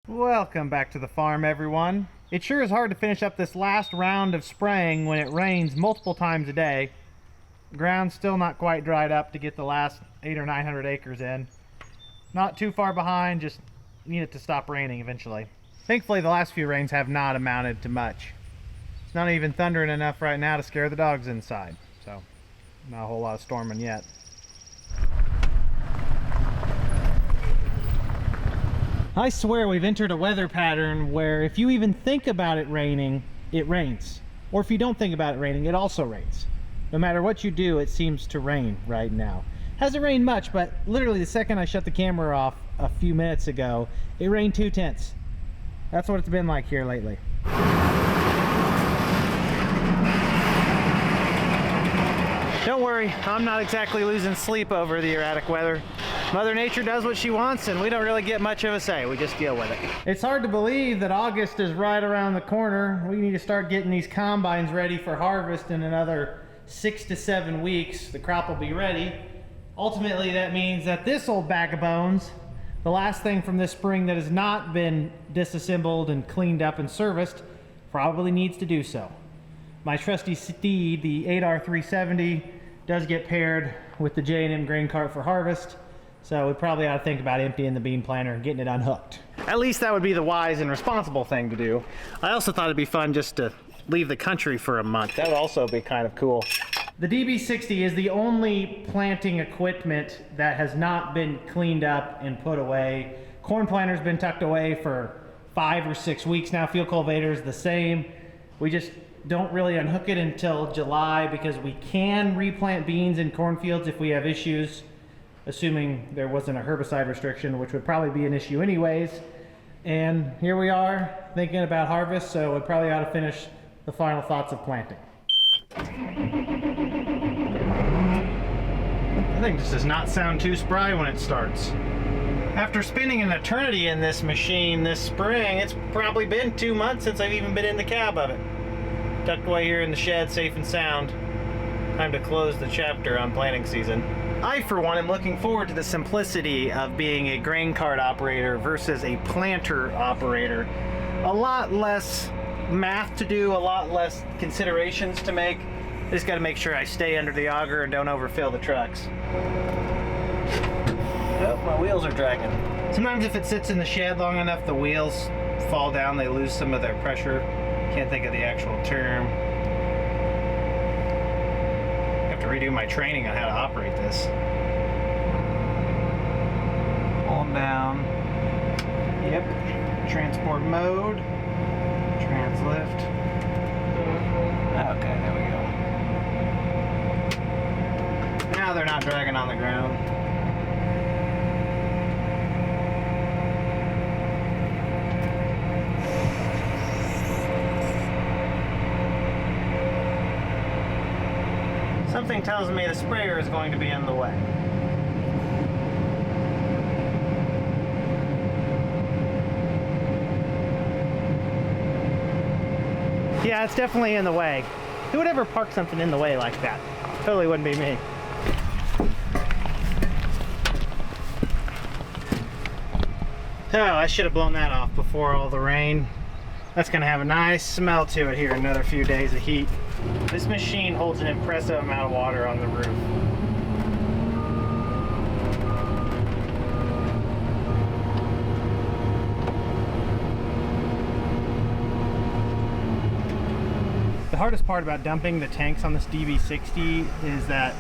Welcome back to the farm, everyone. It sure is hard to finish up this last round of spraying when it rains multiple times a day. The ground's still not quite dried up to get the last 800 or 900 acres in. Not too far behind, just need it to stop raining eventually. Thankfully, the last few rains have not amounted to much. It's not even thundering enough right now to scare the dogs inside, so not a whole lot of storming yet. I swear we've entered a weather pattern where if you even think about it raining, it rains. Or if you don't think about it raining, it also rains. No matter what you do, it seems to rain right now. Hasn't rained much, but literally the second I shut the camera off a few minutes ago, it rained 2/10. That's what it's been like here lately. Don't worry, I'm not exactly losing sleep over the erratic weather. Mother Nature does what she wants and we don't really get much of a say. We just deal with it. It's hard to believe that August is right around the corner. We need to start getting these combines ready for harvest in another 6 to 7 weeks. The crop will be ready. Ultimately, that means that this old bag of bones, the last thing from this spring that has not been disassembled and cleaned up and serviced, probably needs to do so. My trusty steed, the 8R370, does get paired with the J&M grain cart for harvest. So we probably ought to think about emptying the bean planter and getting it unhooked. At least that would be the wise and responsible thing to do. I also thought it'd be fun just to leave the country for a month. That would also be kind of cool. The DB60 is the only planting equipment that has not been cleaned up and put away. Corn planter's been tucked away for 5 or 6 weeks now. Field cultivator's the same. We just don't really unhook it until July because we can replant beans in cornfields if we have issues, assuming there wasn't a herbicide restriction, which would probably be an issue anyways. And here we are thinking about harvest, so we probably ought to finish the final thoughts of planting. I think this does not sound too spry when it starts. After spending an eternity in this machine this spring, it's probably been 2 months since I've even been in the cab of it. Tucked away here in the shed, safe and sound. Time to close the chapter on planting season. I, for one, am looking forward to the simplicity of being a grain cart operator versus a planter operator. A lot less math to do, a lot less considerations to make. I just gotta make sure I stay under the auger and don't overfill the trucks. Oh, my wheels are dragging. Sometimes if it sits in the shed long enough, the wheels fall down, they lose some of their pressure. Can't think of the actual term. Redo my training on how to operate this. Pull them down. Yep. Transport mode. Translift. Okay, there we go. Now they're not dragging on the ground. Something tells me the sprayer is going to be in the way. Yeah, it's definitely in the way. Who would ever park something in the way like that? Totally wouldn't be me. Oh, I should have blown that off before all the rain. That's gonna have a nice smell to it here in another few days of heat. This machine holds an impressive amount of water on the roof. The hardest part about dumping the tanks on this DB60 is that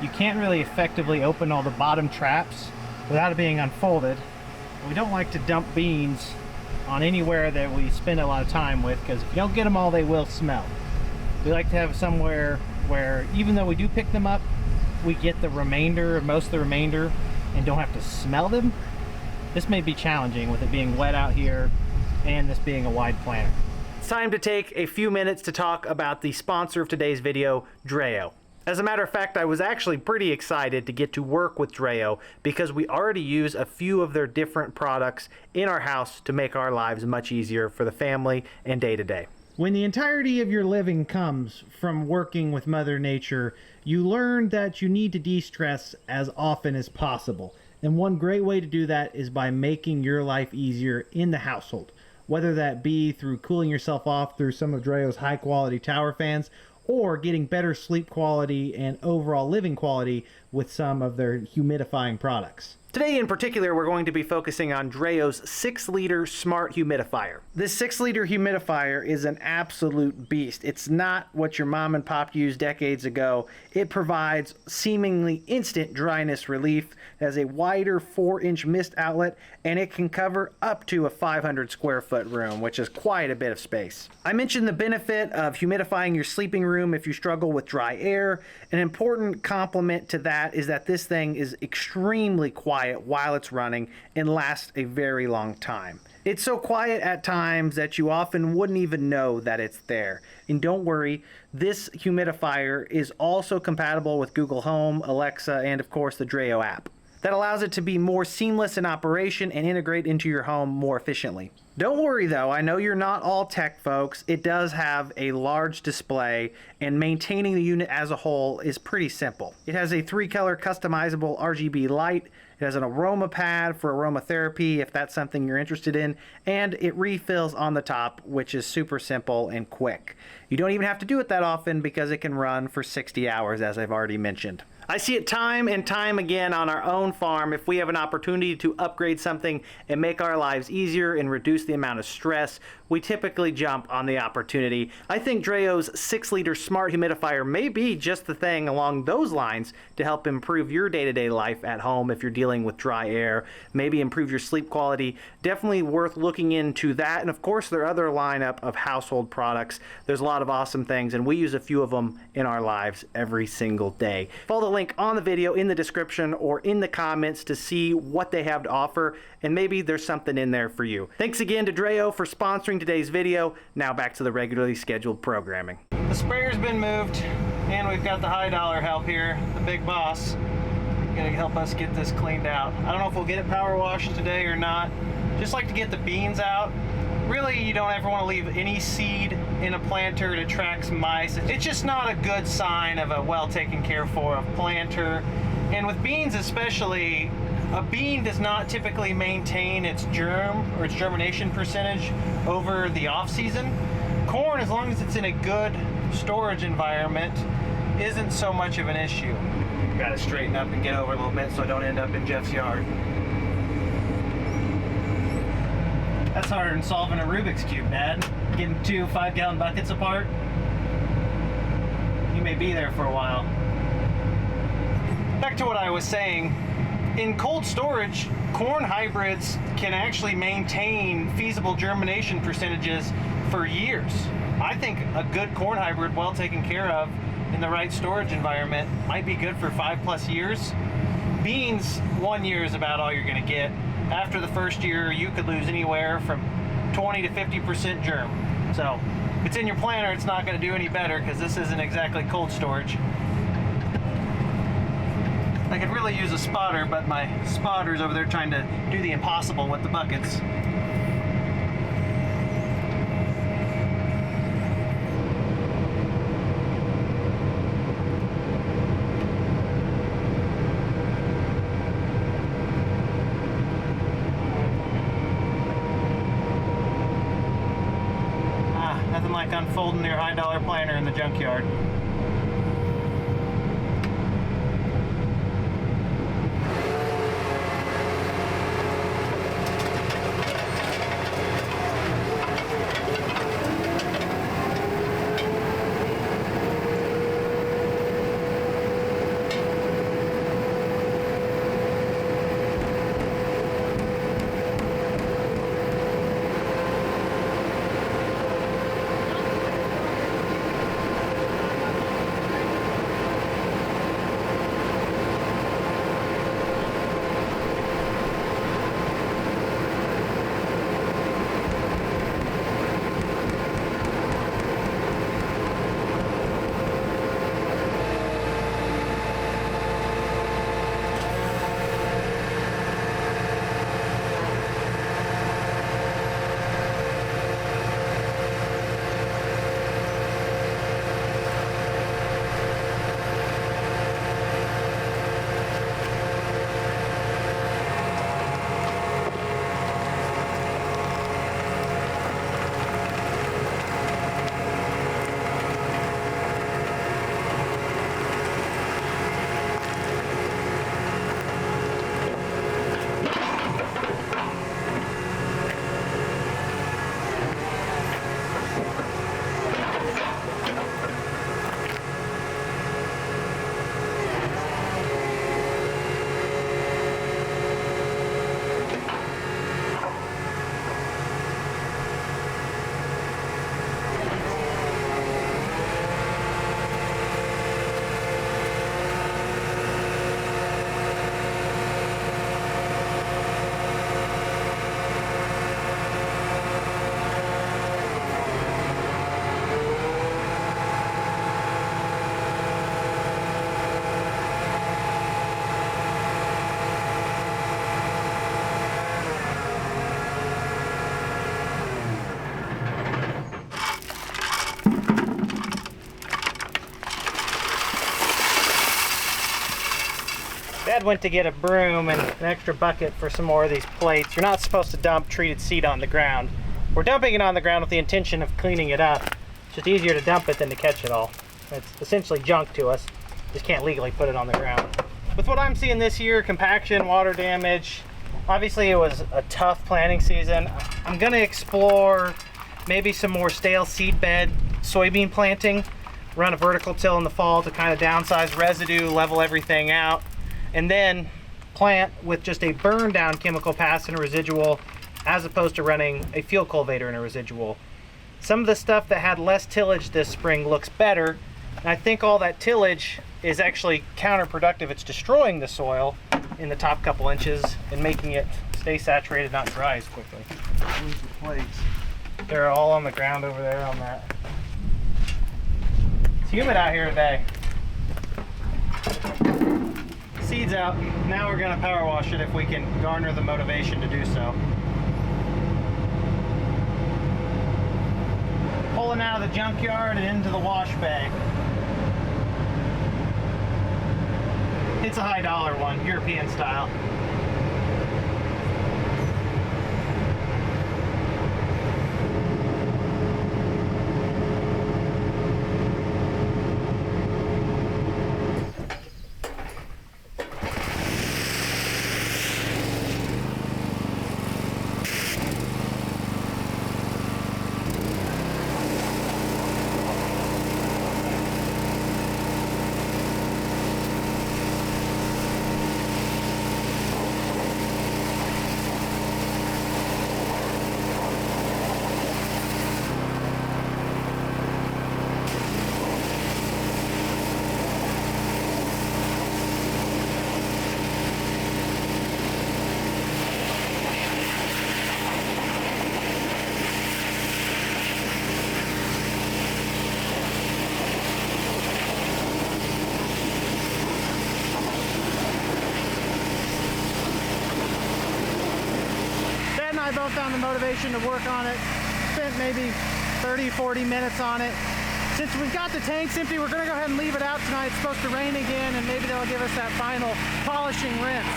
you can't really effectively open all the bottom traps without it being unfolded. We don't like to dump beans on anywhere that we spend a lot of time with, because if you don't get them all, they will smell. We like to have somewhere where even though we do pick them up, we get the remainder, most of the remainder, and don't have to smell them. This may be challenging with it being wet out here and this being a wide planter. It's time to take a few minutes to talk about the sponsor of today's video, Dreo. As a matter of fact, I was actually pretty excited to get to work with Dreo because we already use a few of their different products in our house to make our lives much easier for the family and day to day. When the entirety of your living comes from working with Mother Nature, you learn that you need to de-stress as often as possible. And one great way to do that is by making your life easier in the household, whether that be through cooling yourself off through some of Dreo's high quality tower fans, or getting better sleep quality and overall living quality with some of their humidifying products. Today in particular, we're going to be focusing on Dreo's 6-liter smart humidifier. This 6-liter humidifier is an absolute beast. It's not what your mom and pop used decades ago. It provides seemingly instant dryness relief. It has a wider 4-inch mist outlet, and it can cover up to a 500 square foot room, which is quite a bit of space. I mentioned the benefit of humidifying your sleeping room if you struggle with dry air. An important complement to that is that this thing is extremely quiet while it's running and lasts a very long time. It's so quiet at times that you often wouldn't even know that it's there. And don't worry, this humidifier is also compatible with Google Home, Alexa, and of course the Dreo app. That allows it to be more seamless in operation and integrate into your home more efficiently. Don't worry though, I know you're not all tech folks. It does have a large display, and maintaining the unit as a whole is pretty simple. It has a 3-color customizable RGB light. It has an aroma pad for aromatherapy if that's something you're interested in, and it refills on the top, which is super simple and quick. You don't even have to do it that often because it can run for 60 hours, as I've already mentioned. I see it time and time again on our own farm. If we have an opportunity to upgrade something and make our lives easier and reduce the amount of stress, we typically jump on the opportunity. I think Dreo's 6-liter smart humidifier may be just the thing along those lines to help improve your day-to-day life at home if you're dealing with dry air, maybe improve your sleep quality. Definitely worth looking into that. And of course, their other lineup of household products. There's a lot of awesome things, and we use a few of them in our lives every single day. Follow the link on the video in the description or in the comments to see what they have to offer, and maybe there's something in there for you. Thanks again to Dreo for sponsoring today's video. Now back to the regularly scheduled programming. The sprayer's been moved, and we've got the high dollar help here, the big boss, gonna help us get this cleaned out. I don't know if we'll get it power washed today or not. Just like to get the beans out. Really, you don't ever want to leave any seed in a planter. It attracts mice. It's just not a good sign of a well taken care for of planter. And with beans especially, a bean does not typically maintain its germ or its germination percentage over the off season. Corn, as long as it's in a good storage environment, isn't so much of an issue. Got to straighten up and get over a little bit so I don't end up in Jeff's yard. That's harder than solving a Rubik's Cube, Dad. Getting 2 5-gallon buckets apart. You may be there for a while. Back to what I was saying. In cold storage, corn hybrids can actually maintain feasible germination percentages for years. I think a good corn hybrid, well taken care of in the right storage environment, might be good for 5+ years. Beans, 1 year is about all you're going to get. After the first year, you could lose anywhere from 20 to 50% germ. So if it's in your planter, it's not going to do any better because this isn't exactly cold storage. I could really use a spotter, but my spotter's over there trying to do the impossible with the buckets. Nothing like unfolding your high dollar planter in the junkyard. Dad went to get a broom and an extra bucket for some more of these plates. You're not supposed to dump treated seed on the ground. We're dumping it on the ground with the intention of cleaning it up. It's just easier to dump it than to catch it all. It's essentially junk to us. Just can't legally put it on the ground. With what I'm seeing this year, compaction, water damage, obviously it was a tough planting season. I'm gonna explore maybe some more stale seed bed soybean planting. Run a vertical till in the fall to kind of downsize residue, level everything out, and then plant with just a burn down chemical pass and a residual, as opposed to running a field cultivator and a residual. Some of the stuff that had less tillage this spring looks better, and I think all that tillage is actually counterproductive. It's destroying the soil in the top couple inches and making it stay saturated, not dry as quickly. Where's the plates? They're all on the ground over there on that. It's humid out here today. Seeds out. Now we're gonna power wash it if we can garner the motivation to do so. Pulling out of the junkyard and into the wash bay. It's a high dollar one, European style. I both found the motivation to work on it. Spent maybe 30-40 minutes on it. Since we've got the tanks empty, we're gonna go ahead and leave it out tonight. It's supposed to rain again, and maybe they'll give us that final polishing rinse.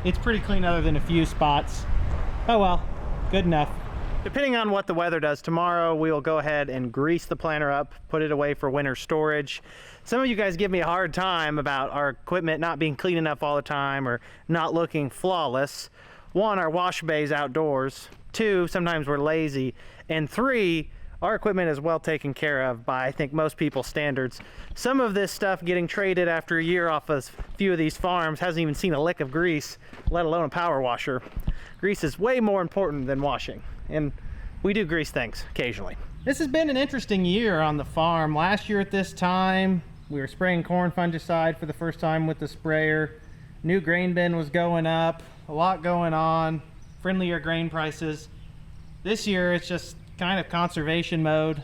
It's pretty clean other than a few spots. Oh well, good enough. Depending on what the weather does tomorrow, we will go ahead and grease the planter up, put it away for winter storage. Some of you guys give me a hard time about our equipment not being clean enough all the time or not looking flawless. One, our wash bay's outdoors. Two, sometimes we're lazy. And three, our equipment is well taken care of by, I think, most people's standards. Some of this stuff getting traded after a year off a few of these farms hasn't even seen a lick of grease, let alone a power washer. Grease is way more important than washing, and we do grease things occasionally. This has been an interesting year on the farm. Last year at this time, we were spraying corn fungicide for the first time with the sprayer. New grain bin was going up, a lot going on, friendlier grain prices. This year it's just kind of conservation mode.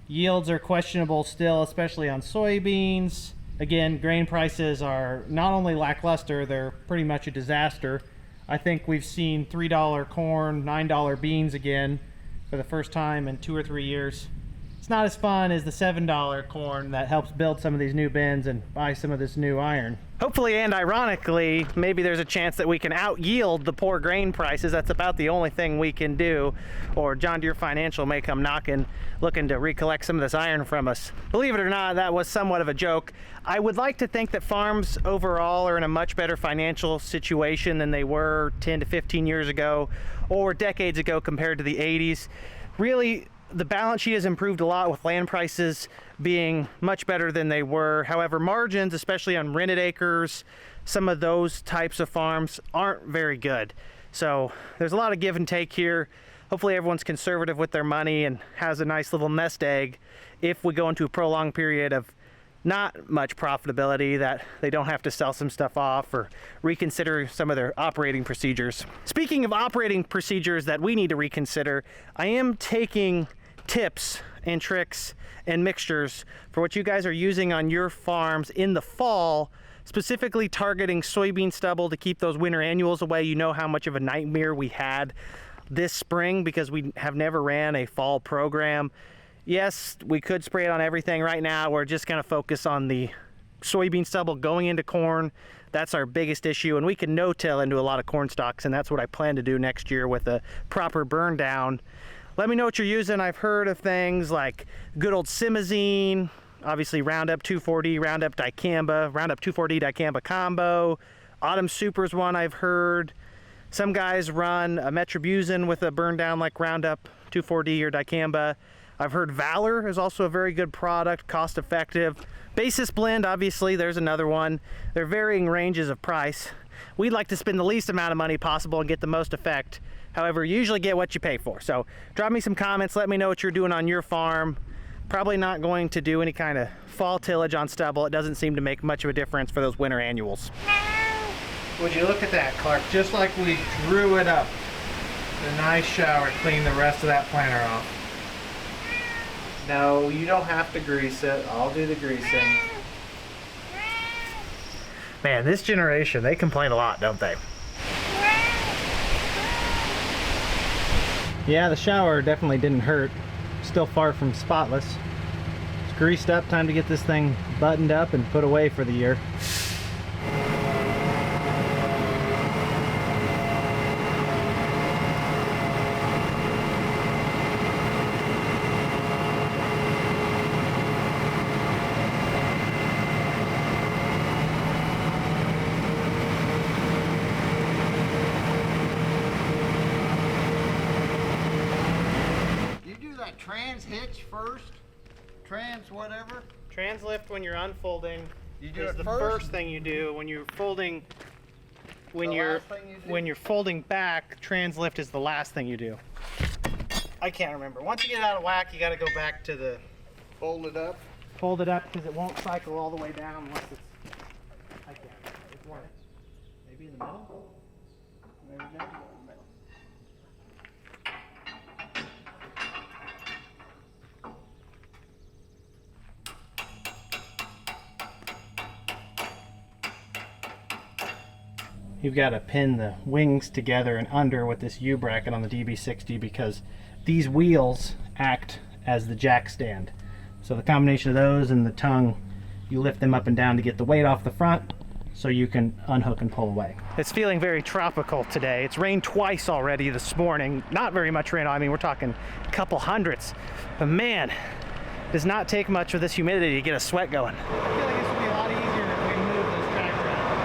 Yields are questionable still, especially on soybeans. Again, grain prices are not only lackluster, they're pretty much a disaster. I think we've seen $3 corn, $9 beans again for the first time in 2 or 3 years. It's not as fun as the $7 corn that helps build some of these new bins and buy some of this new iron. Hopefully and ironically, maybe there's a chance that we can out-yield the poor grain prices. That's about the only thing we can do. Or John Deere Financial may come knocking, looking to recollect some of this iron from us. Believe it or not, that was somewhat of a joke. I would like to think that farms overall are in a much better financial situation than they were 10 to 15 years ago or decades ago compared to the 80s. Really, the balance sheet has improved a lot with land prices being much better than they were. However, margins, especially on rented acres, some of those types of farms aren't very good. So there's a lot of give and take here. Hopefully everyone's conservative with their money and has a nice little nest egg if we go into a prolonged period of not much profitability, that they don't have to sell some stuff off or reconsider some of their operating procedures. Speaking of operating procedures that we need to reconsider, I am taking tips and tricks and mixtures for what you guys are using on your farms in the fall, specifically targeting soybean stubble to keep those winter annuals away. You know how much of a nightmare we had this spring because we have never ran a fall program. Yes, we could spray it on everything right now. We're just going to focus on the soybean stubble going into corn. That's our biggest issue, and we can no-till into a lot of corn stalks, and that's what I plan to do next year with a proper burn down. Let me know what you're using. I've heard of things like good old simazine, obviously Roundup 2,4-D, Roundup dicamba, Roundup 2,4-D dicamba combo. Autumn Super's one I've heard. Some guys run a metribuzin with a burn down like Roundup 2,4-D or dicamba. I've heard Valor is also a very good product, cost effective. Basis Blend, obviously, there's another one. They're varying ranges of price. We'd like to spend the least amount of money possible and get the most effect. However, you usually get what you pay for. So drop me some comments, let me know what you're doing on your farm. Probably not going to do any kind of fall tillage on stubble. It doesn't seem to make much of a difference for those winter annuals. Would you look at that, Clark? Just like we drew it up. A nice shower cleaned the rest of that planter off. No, you don't have to grease it. I'll do the greasing. Man, this generation, they complain a lot, don't they? Yeah, the shower definitely didn't hurt. Still far from spotless. It's greased up, time to get this thing buttoned up and put away for the year. Trans hitch first, trans whatever. Trans lift when you're unfolding is the first thing you do. When you're folding, when you're folding back, trans lift is the last thing you do. I can't remember. Once you get it out of whack, you got to go back to the Fold it up. Fold it up because it won't cycle all the way down unless it's. I can't. It's one. Maybe in the middle. Maybe down in the middle. You've got to pin the wings together and under with this U-bracket on the DB60 because these wheels act as the jack stand. So the combination of those and the tongue, you lift them up and down to get the weight off the front so you can unhook and pull away. It's feeling very tropical today. It's rained twice already this morning. Not very much rain. I mean, we're talking a couple hundredths. But man, it does not take much of this humidity to get a sweat going. I feel like this would be a lot easier if we move this tractor out.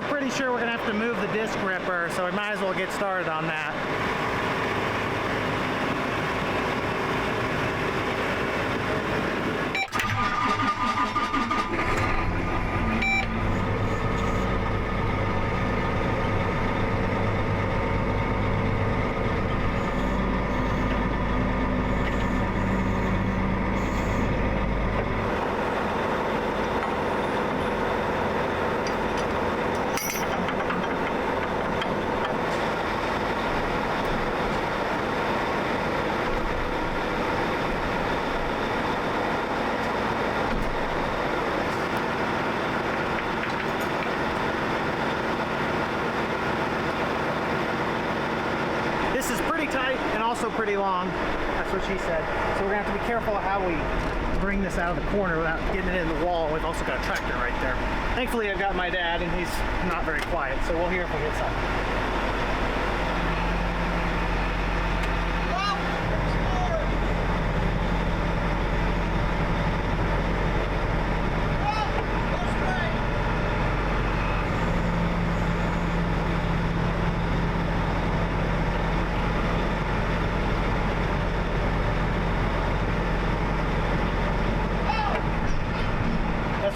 Pretty sure we're gonna have to move the disc ripper, so we might as well get started on that. Pretty long, that's what she said. So we're gonna have to be careful how we bring this out of the corner without getting it in the wall. We've also got a tractor right there. Thankfully I've got my dad and he's not very quiet, so we'll hear if we get something.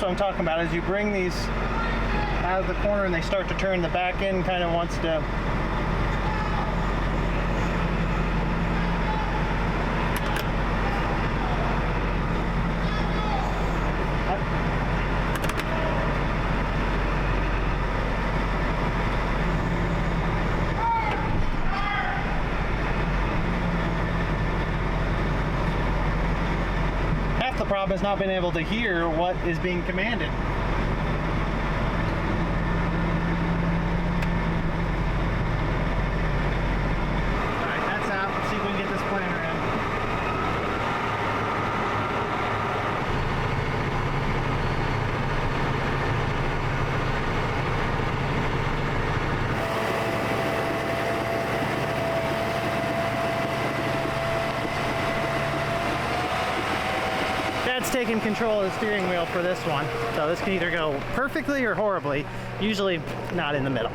what I'm talking about. Is you bring these out of the corner and they start to turn, the back end kind of wants to half the problem is not being able to hear what is being commanded. Dad's taking control of the steering wheel for this one, so this can either go perfectly or horribly, usually not in the middle.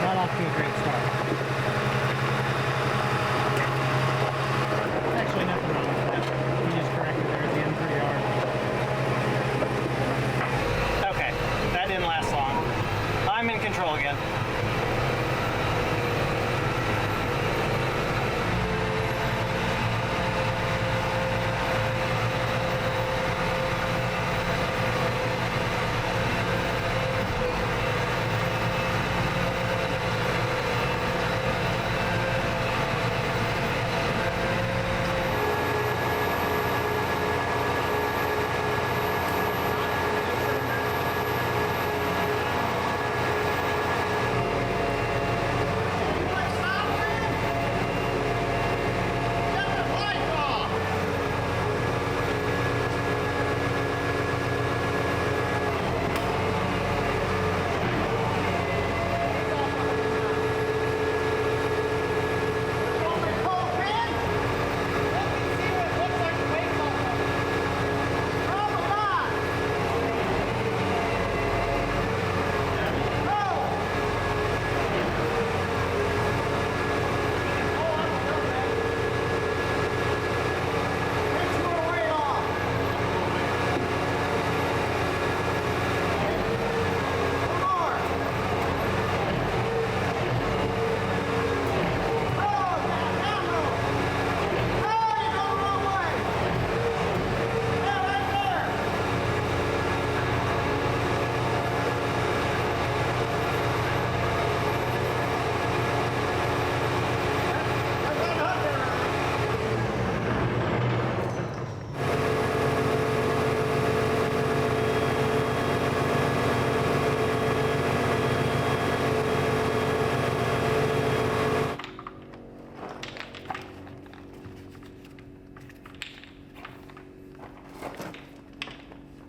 Not off to a great start. Actually, nothing wrong with that. We just corrected there at the end pretty hard. Okay, that didn't last long. I'm in control again.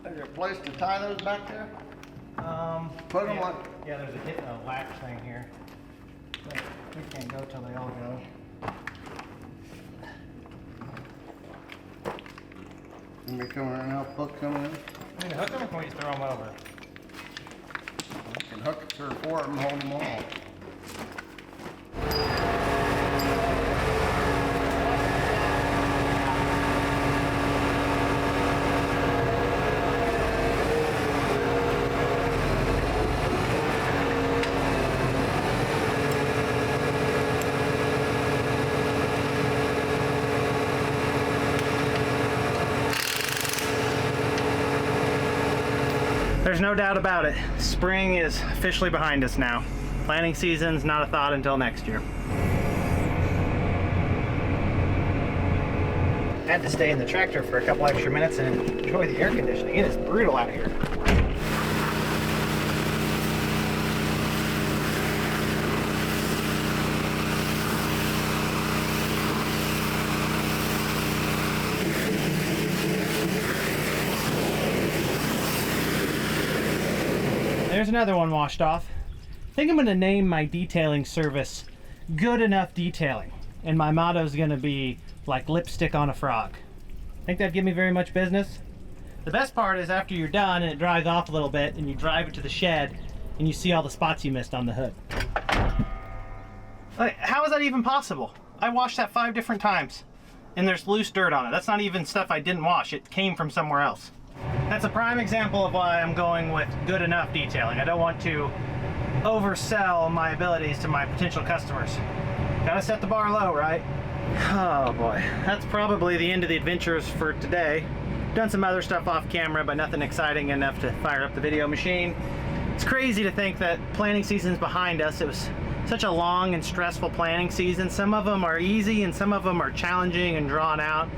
Is there a place to tie those back there? Put them like... Yeah, there's a latch thing here. But we can't go till they all go. Let me come around and help hook them in. I mean, hook them or can we just throw them over? I can hook 3 or 4 of them and hold them all. There's no doubt about it. Spring is officially behind us now. Planting season's not a thought until next year. Had to stay in the tractor for a couple extra minutes and enjoy the air conditioning. It is brutal out here. There's another one washed off. I think I'm going to name my detailing service Good Enough Detailing. And my motto is going to be like lipstick on a frog. Think that'd give me very much business? The best part is after you're done and it dries off a little bit and you drive it to the shed and you see all the spots you missed on the hood. Like, how is that even possible? I washed that 5 different times and there's loose dirt on it. That's not even stuff I didn't wash. It came from somewhere else. That's a prime example of why I'm going with good enough detailing. I don't want to oversell my abilities to my potential customers. Gotta set the bar low, right? Oh boy, that's probably the end of the adventures for today. Done some other stuff off camera, but nothing exciting enough to fire up the video machine. It's crazy to think that planting season's behind us. It was such a long and stressful planting season. Some of them are easy and some of them are challenging and drawn out.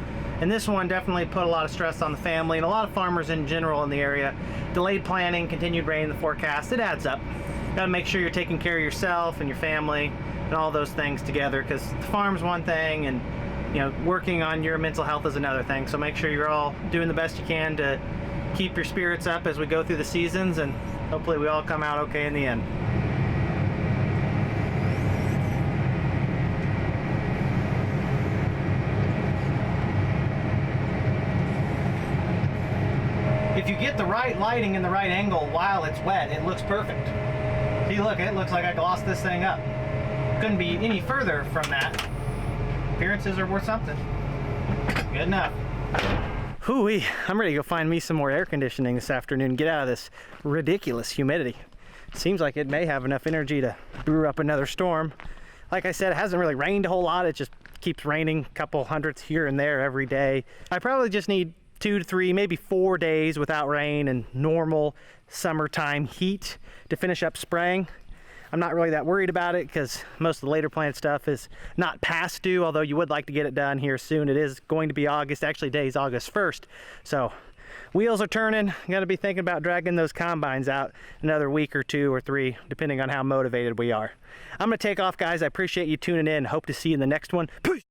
And this one definitely put a lot of stress on the family and a lot of farmers in general in the area. Delayed planting, continued rain in the forecast, it adds up. Gotta make sure you're taking care of yourself and your family and all those things together, because the farm's one thing and working on your mental health is another thing. So make sure you're all doing the best you can to keep your spirits up as we go through the seasons, and hopefully we all come out okay in the end. If you get the right lighting and the right angle while it's wet, it looks perfect. See, look, it looks like I glossed this thing up. Couldn't be any further from that. Appearances are worth something. Good enough. Hooey, I'm ready to go find me some more air conditioning this afternoon. Get out of this ridiculous humidity. Seems like it may have enough energy to brew up another storm. Like I said, it hasn't really rained a whole lot. It just keeps raining a couple hundredths here and there every day. I probably just need 2 to 3, maybe 4 days without rain and normal summertime heat to finish up spraying. I'm not really that worried about it because most of the later planted stuff is not past due, although you would like to get it done here soon. It is going to be August, actually today's August 1st. So wheels are turning. Got to be thinking about dragging those combines out another week or 2 or 3, depending on how motivated we are. I'm going to take off, guys. I appreciate you tuning in. Hope to see you in the next one. Peace.